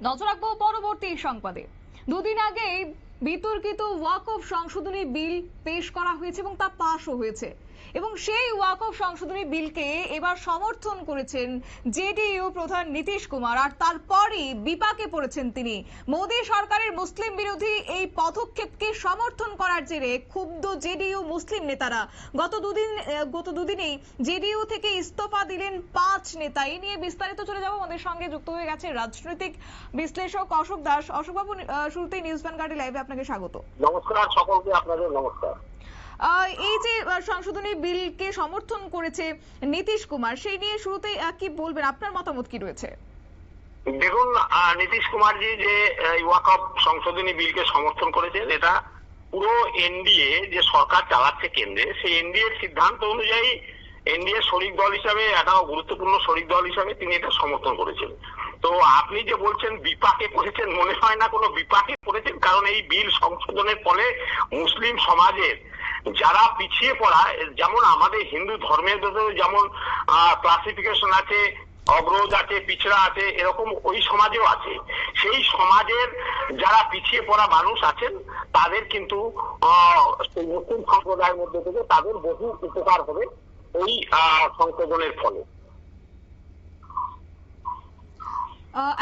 নজর রাখবো পরবর্তী সংবাদে। দুদিন আগে বিতর্কিত ওয়াকফ সংশোধনী বিল পেশ করা হয়েছে এবং তা পাশও হয়েছে এবং সেই ওয়াকফ সংশোধনী বিলকে এবার সমর্থন করেছেন জেডিইউ প্রধান নীতিশ কুমার। আর তারপরই বিপাকে পড়েছেন তিনি। মোদী সরকারের মুসলিম বিরোধী এই পদক্ষেপকে সমর্থন করার জেরে ক্ষুব্ধ জেডিইউ মুসলিম নেতারা গত দুদিনেই জেডিইউ থেকে ইস্তফা দিলেন 5 নেতা। এই নিয়ে বিস্তারিত চলে যাব। আমাদের সঙ্গে যুক্ত হয়ে গেছে রাজনৈতিক বিশ্লেষক অশোক দাস। অশোক বাবু, শুরুতেই নিউজ ভ্যানগার্ডের লাইভে আপনাকে স্বাগত। নমস্কার সকলকে, আপনাদের নমস্কার। এই যে সংশোধনী বিলকে সমর্থন করেছে নীতিশ কুমার, সেই নিয়ে শুরুতে কি বলবেন, আপনার মতামত কি রয়েছে? দেখুন, নীতিশ কুমারজি যে ওয়াকফ সংশোধনী বিলকে সমর্থন করেছেন, এটা পুরো এনডিএ যে সরকার চালাচ্ছে কেন্দ্রে, সেই এনডিএ সিদ্ধান্ত অনুযায়ী এনডিএ শরিক দল হিসাবে, একটা গুরুত্বপূর্ণ শরিক দল হিসাবে তিনি এটা সমর্থন করেছেন। তো আপনি যে বলছেন বিপাকে পড়েছেন, মনে হয় না কোনো বিপাকে পড়েছেন, কারণ এই বিল সংশোধনের ফলে মুসলিম সমাজের যারা পিছিয়ে পড়া, যেমন আমাদের হিন্দু ধর্মের ভেতরে যেমন ক্লাসিফিকেশন আছে, অগ্রজ আছে, পিছড়া আছে, এরকম ওই সমাজেও আছে। সেই সমাজের যারা পিছিয়ে পড়া মানুষ আছেন তাদের কিন্তু মুসলিম সম্প্রদায়ের মধ্যে থেকে তাদের বহু উপকার হবে এই সংশোধনের ফলে।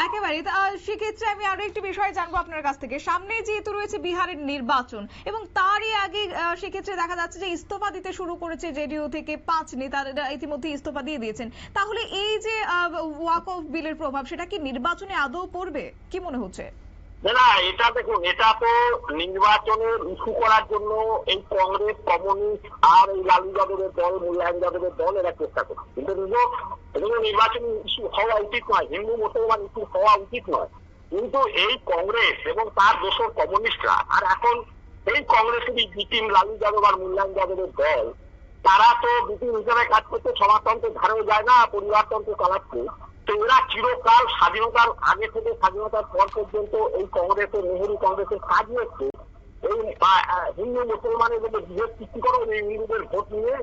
একেবারে। সেক্ষেত্রে আমি আরো একটি বিষয় জানবো আপনার কাছ থেকে। সামনে যেহেতু রয়েছে বিহারের নির্বাচন এবং তারই আগে সেক্ষেত্রে দেখা যাচ্ছে যে ইস্তফা দিতে শুরু করেছে জেডিইউ থেকে 5 নেতা, ইতিমধ্যে ইস্তফা দিয়ে দিয়েছেন। তাহলে এই যে ওয়াকফ বিলের প্রভাব, সেটা কি নির্বাচনে আদৌ পড়বে, কি মনে হচ্ছে? না, এটা দেখুন, এটা তো নির্বাচনের ইস্যু করার জন্য এই কংগ্রেস, কমিউনিস্ট আর এই লালু যাদবের দল, মুলায়ম যাদবের দল এরা চেষ্টা করছে, কিন্তু নির্বাচনী ইস্যু হওয়া উচিত নয়, হিন্দু মুসলমান ইস্যু হওয়া উচিত নয়। কিন্তু এই কংগ্রেস এবং তার দোসর কমিউনিস্টরা, আর এখন এই কংগ্রেসেরই বিটিম লালু যাদব আর মুলায়ম যাদবের দল, তারা তো বিটিম হিসেবে কাজ করতে, সমাজতন্ত্রের ধারেও যায় না, পরিবারতন্ত্র চালাচ্ছে। তো এরা চিরকাল স্বাধীনতার আগে থেকে স্বাধীনতার পর পর্যন্ত এই কংগ্রেসের, নেহেরু কংগ্রেসের কাজ হচ্ছে এই হিন্দু মুসলমানের মধ্যে বিভেদ সৃষ্টি করো, এই হিন্দুদের ভোট নিয়ে,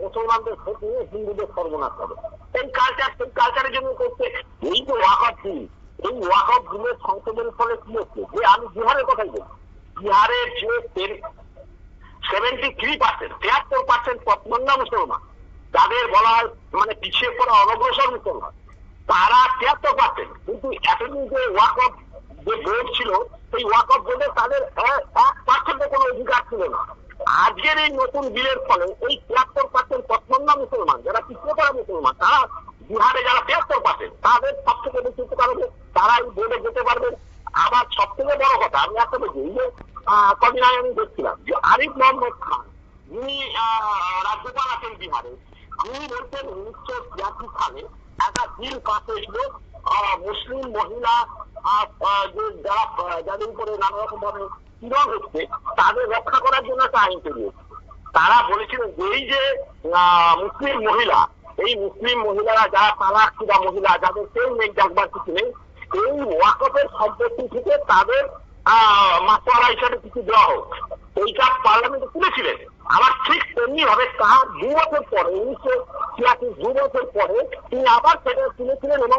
মুসলমানদের ভোট নিয়ে হিন্দুদের সর্বনাশ করে। এই কালচারের জন্য করছে। এই যে ওয়াকফ বিল, এই ওয়াকফ বিলের সংশোধনের ফলে কি হচ্ছে, যে আমি বিহারের কথাই বলছি, বিহারের যে 73%, 73% পশ্চিমবঙ্গ মুসলমান, যাদের বলা হয় মানে পিছিয়ে পড়া অনগ্রসর মুসলমান, তারা 73%। কিন্তু এতদিন যে ওয়াকফ যে বোর্ড ছিল, সেই ওয়াকফ বোর্ডে তাদের 1% কোনো অধিকার ছিল না। আজকের এই নতুন বিলের ফলে এই 73% পশ্চিমবঙ্গ মুসলমান, যারা পিছিয়ে পড়া মুসলমান, তারা বিহারে যারা 73%, তাদের সব থেকে বেশি উপকার হবে, তারা এই বোর্ডে যেতে পারবেন। আবার সব থেকে বড় কথা, আমি একটা বলছি, এই যে কদিন আগে আমি দেখছিলাম যে আরিফ মোহাম্মদ খান, যিনি রাজ্যপাল আছেন বিহারে, তিনি বলছেন 1983 সালে একটা বিল পাস হয়েছিল মুসলিম মহিলা যাদের উপরে নানা রকম ভাবে পীড়ন হচ্ছে তাদের রক্ষা করার জন্য একটা আইন তৈরি হচ্ছে। তারা বলেছিলেন যে এই যে মুসলিম মহিলা, এই মুসলিম মহিলারা যারা তালাক শুদা মহিলা, যাদের কেউ নেই, দেখবার কিছু নেই, এই ওয়াকফের সম্পত্তি থেকে তাদের মাতোয়ারা হিসাবে কিছু দেওয়া হোক, এইটা পার্লামেন্টে তুলেছিলেন। আবার ঠিক তেমনি ভাবে তার 2 বছর পরে, 1986, 2 বছর পরে তিনি আবার সেটা তুলেছিলেন এবং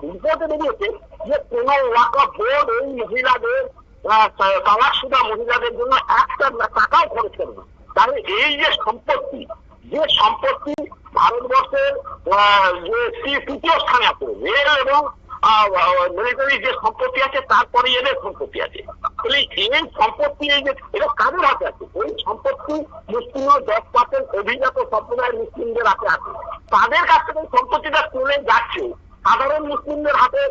রিপোর্টে বেরিয়েছে যে কোন ওয়াকফ বোর্ড এই মহিলাদের, তালাক শুদা মহিলাদের জন্য 1 টাকাও খরচ করবে। তাহলে এই যে সম্পত্তি, ভারতবর্ষের যে 3য় স্থানে আছে, রেল এবং মিলিটারি যে সম্পত্তি আছে, তারপরে এদের সম্পত্তি আছে। এই সম্পত্তি, এই যে এটা কাদের হাতে আছে, ওই সম্পত্তি মুসলিম 10% অভিজাত সম্প্রদায়ের মুসলিমদের হাতে আছে। তাদের কাছ থেকে সম্পত্তিটা চলে যাচ্ছে, সাধারণ মুসলিমদের হাতে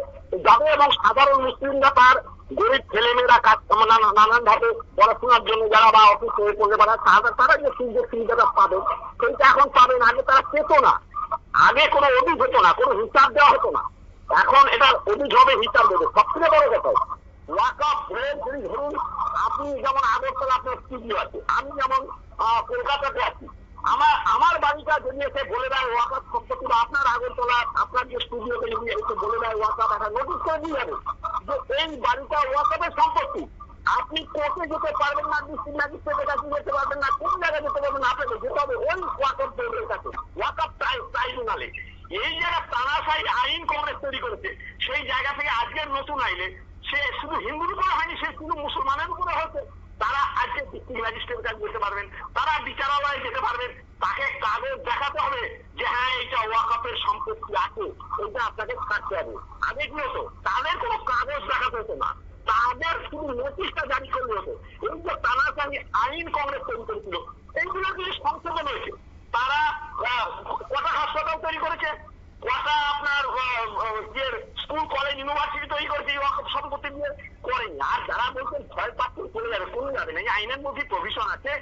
যাবে এবং সাধারণ মুসলিমরা তার গরিব ছেলেমেয়েরা কাজ নানান ভাবে পড়াশোনার জন্য যারা বা অফিস হয়ে পড়তে পারে, তারা যে সুযোগ সুবিধাটা পাবে সেইটা এখন পাবেন। আগে তারা পেত না, আগে কোনো অভিযোগ হতো না, কোনো হিসাব দেওয়া হতো না, এখন এটা অভিযোগ হবে, হিসাব দেবে। সবথেকে বড় কথা, ওয়াকফ যদি ধরুন, আপনি যেমন আগরতলা আপনার স্টুডিও আছে, আমি যেমন কলকাতাতে আছি, আমার বাড়িটা যদি এসে বলে দেয় ওয়াকফ সম্পত্তি, বা আপনার আগরতলা আপনার যে স্টুডিওতে যদি এসে বলে দেয় ওয়াকফ, একটা নোটিশ করে দিয়ে যাবে যে এই বাড়িটা ওয়াকফের সম্পত্তি, আপনি কোর্টে যেতে পারবেন না, ডিস্ট্রিক্ট ম্যাজিস্ট্রেটের কাছে যেতে পারবেন না, কোন জায়গায় যেতে পারবেন না, আপনাকে যেতে হবে ওই ওয়াকফ বোর্ডের কাছে, ওয়াকফ ট্রাইব্যুনালে। এই যারা তানাশাই আইন কংগ্রেস তৈরি করেছে, সেই জায়গা থেকে আজকের নতুন আইলে সে শুধু হিন্দুর উপরে হয়নি, সে শুধু মুসলমানের উপরে হচ্ছে। তারা আজকে ডিস্ট্রিক্ট ম্যাজিস্ট্রেট কাছে যেতে পারবেন, তারা বিচারালয়ে যেতে পারবেন, তাকে কাগজ দেখাতে হবে যে হ্যাঁ এটা ওয়াকফের সম্পত্তি আছে, এটা আপনাকে থাকতে হবে। আগে কি হতো, তাদের কোনো কাগজ দেখাতে হতো না, তাদের শুধু নোটিশটা জারি করলে হতো। এই যে টানাটানি আইন কংগ্রেস তৈরি করেছিল, এইগুলো কিছু সংশোধন হয়েছে। তারা কটা হাসপাতাল তৈরি করেছে, কটা আপনার স্কুল কলেজ ইউনিভার্সিটি তৈরি করেছে এই ওয়াকফ সম্পত্তি নিয়ে করেনি। আর যারা বলছেন ভয় পাচ্ছে চলে যাবে, কোনো যাবে না। এই আইনের মধ্যে প্রভিশন আছে,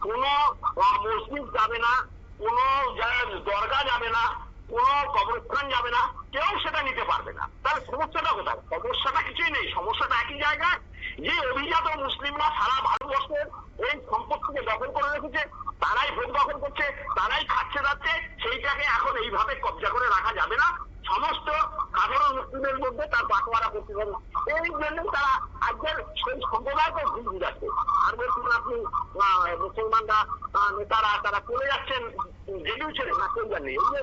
কোনো মসজিদ যাবে না, কোনো দরগা যাবে না, কোনো কবরস্থান যাবে না, কেউ সেটা নিতে পারবে না। তাহলে সমস্যাটা কোথায়? সমস্যাটা কিছুই নেই, সমস্যাটা একই জায়গায় যে অভিজাত মুসলিমরা সারা ভারতবর্ষের এই সম্পত্তিকে দখল করে রেখেছে, তারাই ভোট দখল করছে, তারাই খাচ্ছে যাচ্ছে, সেইটাকে এখন এইভাবে কবজা করে রাখা যাবে না। সমস্ত সাধারণ মুসলিমের মধ্যে তার বাটোয়ারা করতে হবে। এই জন্যই তারা আজকের সেই সম্প্রদায়কে ভুল বুঝাচ্ছে। আর বলছেন আপনি মুসলমানরা নেতারা তারা চলে যাচ্ছেন জেডিউ ছেড়ে, না কেউ জানি। এই যে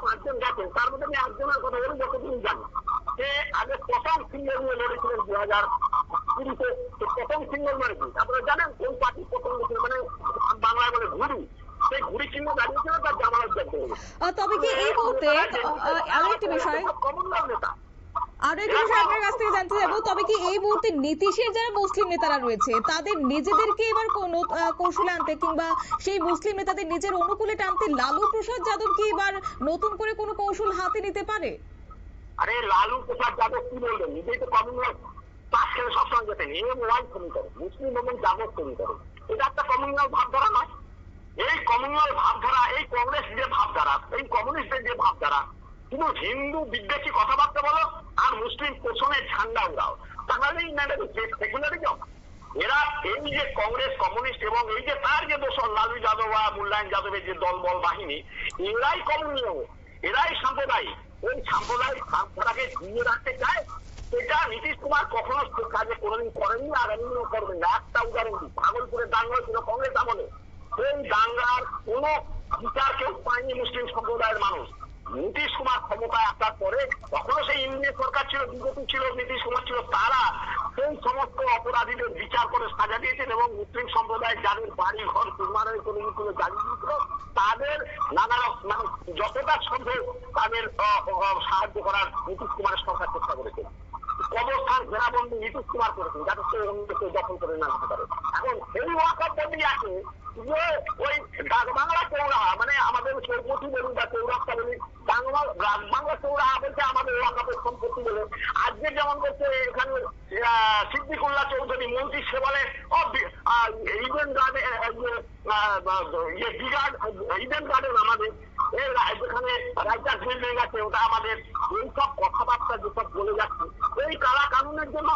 5 জন গেছেন তার মধ্যে আমি একজনের কথা বলি যতদিন জানি, সে আগে প্রথম সিঙ্গেল নিয়ে লড়েছিলেন 2020-এ। প্রথম সিঙ্গেল মানে কি আপনারা জানেন? কোন পার্টি প্রথম মানে বাংলায় বলে ঘুরি, সেই ঘুরি চিহ্ন দাঁড়িয়েছিল, তার জামানত দেখতে হবে। তবে কি এই মুহূর্তে আরেকটি বিষয় কমনওয়েলথ নেতা, আরো একটি বিষয় আপনার কাছ থেকে জানতে যাবো, তবে কি এই মুহূর্তে নীতিশের যারা মুসলিম নেতারা রয়েছে তাদের নিজেদেরকে এবার কোন কৌশলে আনতে কিংবা সেই মুসলিম নেতাদের নিজের অনুকূলে টানতে লালু প্রসাদ যাদব কি এবার নতুন করে কোনো কৌশল হাতে নিতে পারে? আরে লালু প্রসাদ যাদব কি বলবেন, নিজেই তো কমনওয়েলথ পাস করে সবসময় যেতেন, ওয়াই তৈরি করে মুসলিম এবং যাদব তৈরি করে। এটা একটা কমনওয়েলথ ভাবধারা নয়। এই কমনওয়েলথ ভাবধারা, এই কংগ্রেস যে ভাবধারা, এই কমিউনিস্টের যে ভাবধারা, শুধু হিন্দু বিদ্বেষী কথাবার্তা বলো আর মুসলিম পোষণের ঝান্ডা উড়াও, তাহলেই সেকুলারিজম। এরা এই যে কংগ্রেস কমিউনিস্ট এবং এই যে তার যে দোষর লালু যাদব বা মুল্লায়ন যাদবের যে দলবল বাহিনী, এরাই কমিউনিস্ট, এরাই সাম্প্রদায়িক। ওই সাম্প্রদায়িক ভাবধারাকে দিয়ে রাখতে চায়, সেটা নীতিশ কুমার কখনো কাজে কোনোদিন করেননি, আগামীও করবেন না। একটা উদাহরণ দিই, ভাগলপুরের দাঙ্গা ছিল কংগ্রেস আমলে, সেই দাঙ্গার কোনো বিচার কেউ পায়নি মুসলিম সম্প্রদায়ের মানুষ। নীতিশ কুমার ক্ষমতায় আসার পরে, তখনও সেই ইন্ডিয়া সরকার ছিল, বিজেপি ছিল, নীতিশ কুমার ছিল, তারা সেই সমস্ত অপরাধীদের বিচার করে সাজা দিয়েছেন এবং মুসলিম সম্প্রদায়ের যাদের বাড়ি ঘর নির্মাণের কোনো জ্বালিয়ে দিয়েছিল তাদের নানা মানে যতটা সম্ভব তাদের সাহায্য করার নীতিশ কুমারের সরকার চেষ্টা করেছেন। কবরস্থান ঘেরাবন্দি নীতিশ কুমার করেছেন যাতে কেউ দখল করে না দিতে পারে। এখন সেই ওয়াকফ বন্দি আছে যে ওই বাংলা চৌরা, মানে আমাদের চৌপতি বলি বা চৌরাস্তা বলি, বাংলা চৌরা বলছে আমাদের ওয়াকফের সম্পত্তি বলে। আজকে যেমন করছে এখানে সিদ্দিকুল্লাহ চৌধুরী মন্ত্রী, সে বলে ইডেন গার্ডেন, ইডেন গার্ডেন আমাদের, যেখানে রাইটার্স বিল্ডিং আছে ওটা আমাদের। এইসব কথাবার্তা যেসব বলে যাচ্ছে এই কালা কানুনের জন্য,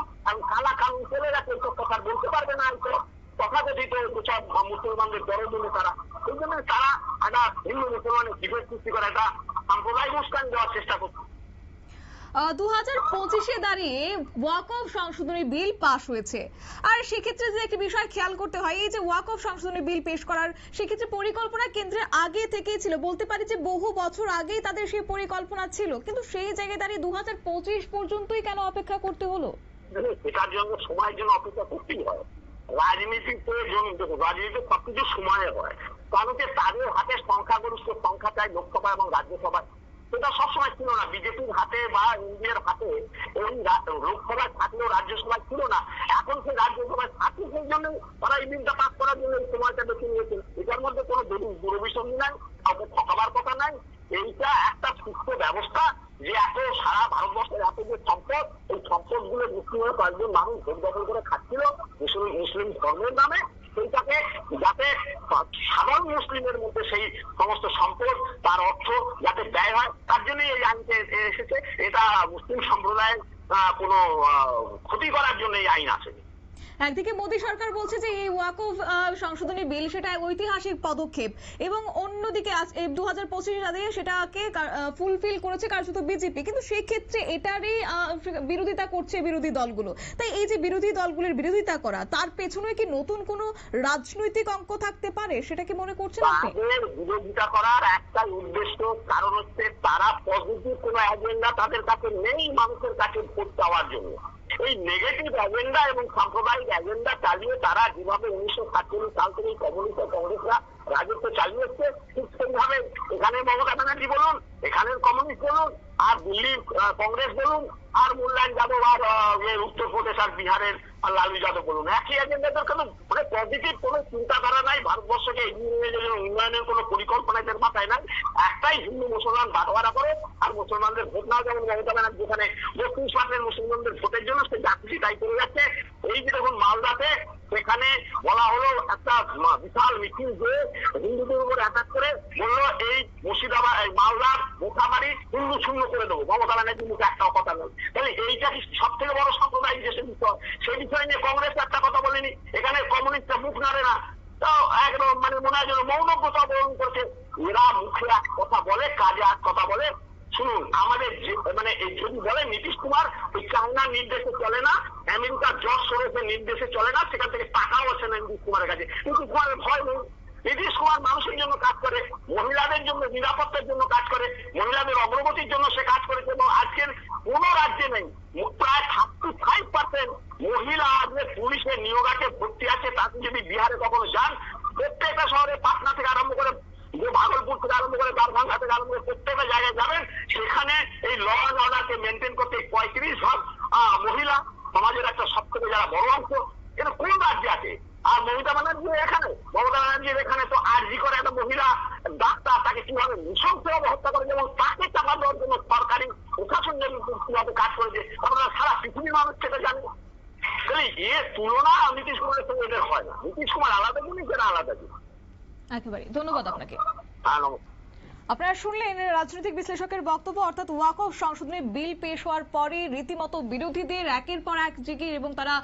কালা কানুন চলে যাচ্ছে, এইসব কথা বলতে পারবে না এইসব তথাকথিত সব মুসলমানদের দরদ তারা। এই জন্য তারা একটা হিন্দু মুসলমানের বিভেদ সৃষ্টি করে একটা সাম্প্রদায়িক উস্কান দেওয়ার চেষ্টা করছে। 2025-এ দাঁড়িয়ে ওয়াকফ সংশোধনী বিল পাশ হয়েছে, আর সেক্ষেত্রে যে একটি বিষয় খেয়াল করতে হয়, এই যে ওয়াকফ সংশোধনী বিল পেশ করার সেক্ষেত্রে পরিকল্পনা কেন্দ্রের আগে থেকেই ছিল, বলতে পারি যে বহু বছর আগেই তাদের সেই পরিকল্পনা ছিল, কিন্তু সেই জায়গায় দাঁড়িয়ে 2025 পর্যন্তই কেন অপেক্ষা করতে হলো? এটার জন্য সময়ের জন্য অপেক্ষা করতেই হয়। রাজনীতিতে রাজনীতি সবকিছু সময়ে হয়, কারণ তাদের হাতে সংখ্যাগরিষ্ঠ সংখ্যা চাই লোকসভা এবং রাজ্যসভায়। সেটা সবসময় ছিল না, বিজেপির হাতে বা ইন্ডিয়ার হাতে এই লোকসভায় থাকলেও রাজ্যসভায় ছিল না। এখন সেই রাজ্যসভায় থাকলে সেই জন্য তারা এই বিলটা পাস করার জন্য এই সময়টা বেছে নিয়েছেন। এটার মধ্যে কোনো দুরভিসন্ধি নাই, কাউকে ঠকাবার কথা নাই। এইটা একটা সুস্থ ব্যবস্থা যে এত সারা ভারতবর্ষের এত যে সম্পদ, এই সম্পদ গুলো মুসলিমের কয়েকজন মানুষ ভোট দখল করে খাচ্ছিল মুসলিম ধর্মের নামে, সেইটাকে যাতে সাধারণ মুসলিমের মধ্যে সেই সমস্ত সম্পদ তার অর্থ যাতে ব্যয় হয়, তার জন্যই এই আইনটা এসেছে। এটা মুসলিম সম্প্রদায়ের কোনো ক্ষতি করার জন্য এই আইন আসেনি। একদিকে মোদী সরকার বলছে যে এই ওয়াকফ সংশোধনী বিল সেটা ঐতিহাসিক পদক্ষেপ, এবং অন্যদিকে 2025 সালে সেটাকে ফুলফিল করেছে কার্যত বিজেপি, কিন্তু সেই ক্ষেত্রে এটারই বিরোধিতা করছে বিরোধী দলগুলো। তাই এই যে বিরোধী দলগুলোর বিরোধিতা করা, তার পেছনে কি নতুন কোনো রাজনৈতিক অঙ্ক থাকতে পারে, সেটা কি মনে করছেন আপনি? তাদের বিরোধিতা করার একটা উদ্দেশ্য, কারণ হচ্ছে তারা পজিটিভ কোনো এজেন্ডা তাদের কাছে নেই মানুষের কাছে ভোট পাওয়ার জন্য। এই নেগেটিভ এজেন্ডা এবং সাম্প্রদায়িক এজেন্ডা চালিয়ে তারা যেভাবে 1947 সাল থেকে কংগ্রেসরা রাজত্ব চালিয়ে এসছে, ঠিক সেইভাবে এখানে মমতা ব্যানার্জি বলুন, এখানের কমিউনিস্ট বলুন, আর দিল্লির কংগ্রেস বলুন, আর মুলায়ম যাদব, আর উত্তরপ্রদেশ আর বিহারের লালু যাদব বলুন, একই এজেন্ডাদের কোনো মানে পজিটিভ কোনো চিন্তাধারা নাই, ভারতবর্ষকে এগিয়ে নিয়ে যাওয়ার উন্নয়নের কোনো পরিকল্পনা এদের মাথায় নাই। একটাই হিন্দু মুসলমান বাটোয়ারা করে আর মুসলমানদের ভোট নাও, যেমন মমতা ব্যানার্জি যেখানে 32% মুসলমানদের ভোটের জন্য সে যাত্রী তাই করে যাচ্ছে। এই যে দেখুন মালদাতে, সেখানে বলা হলো একটা বিশাল মিছিল যে হিন্দুদের উপর অ্যাটাক করে বললো এই মুর্শিদাবাদ, মালদার মোথাবাড়ি হিন্দু শূন্য করে দেবো। মমতা ব্যানার্জি মুখে একটাও কথা নেই। তাহলে এইটা কি সব থেকে বড় সাম্প্রদায়িক দেশের বিষয়? সেই বিষয় নিয়ে কংগ্রেস একটা কথা বলেনি, এখানে কমিউনিস্টরা মুখ নাড়ে না, তো একদম মানে মনে হয় যেন মৌনব্রতা বরণ করছে। এরা মুখে এক কথা বলে, কাজে এক কথা বলে। শুনুন, আমাদের মানে যদি বলে নীতিশ কুমার ওই চায়নার নির্দেশে চলে না, আমেরিকার জর্জ সোরসের নির্দেশে চলে না, সেখান থেকে টাকাও আসে না নীতিশ কুমারের কাছে, নীতিশ কুমারের ভয় নেই। নীতিশ কুমার মানুষের জন্য কাজ করে, মহিলাদের জন্য নিরাপত্তার জন্য কাজ করে, মহিলাদের অগ্রগতির জন্য সে কাজ করেছে। এবং আজকের কোন রাজ্যে নেই, প্রায় 35% মহিলা আজকে পুলিশের নিয়োগাকে ভর্তি আছে। তাতে যদি বিহারে কখনো যান, প্রত্যেকটা শহরে, পাটনা থেকে আরম্ভ করে, ভাগলপুর থেকে আরম্ভ করে, দারভাঙ্গা থেকে আরম্ভ করে প্রত্যেকটা জায়গায় যাবেন, সেখানে এই ল অ্যান্ড অর্ডারকে মেনটেন করতে 35% মহিলা, সমাজের একটা সব থেকে যারা বড় অংশ। এটা কোন রাজ্যে আছে? আর মমতা ব্যানার্জির এখানে তো আরজি করে একটা মহিলা ডাক্তার, তাকে কিভাবে নৃশংসভাবে হত্যা করে, যেমন তাকে টাকা দেওয়ার জন্য সরকারি প্রশাসন কিভাবে কাজ করেছে, আপনারা সারা পৃথিবীর মানুষ সেটা জানে। তাহলে এর তুলনা নীতিশ কুমারের সঙ্গে এদের হয় না। নীতিশ কুমার আলাদা জিনিস, এরা আলাদা জিনিস। একেবারে ধন্যবাদ আপনাকে। হ্যাঁ, নমস্কার। আপনারা শুনলেন রাজনৈতিক বিশ্লেষকের বক্তব্য, অর্থাৎ ওয়াকফ সংশোধনী বিল পেশ হওয়ার পরে রীতিমতো বিরোধীদের একের পর এক জিগির, এবং তারা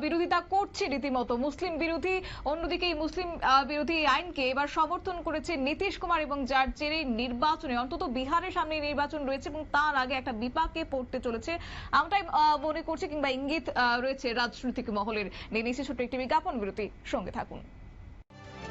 বিরোধিতা করছে রীতিমতো মুসলিম বিরোধী। অন্যদিকে এই মুসলিম বিরোধী আইনকে এবার সমর্থন করেছে নীতিশ কুমার, এবং যার জেরে নির্বাচনে, অন্তত বিহারের সামনে নির্বাচন রয়েছে এবং তার আগে একটা বিপাকে পড়তে চলেছে আমরাই মনে করছি, কিংবা ইঙ্গিত রয়েছে রাজনৈতিক মহলের। নিয়ে নিচ্ছে ছোট্ট একটি বিজ্ঞাপন বিরতি, সঙ্গে থাকুন।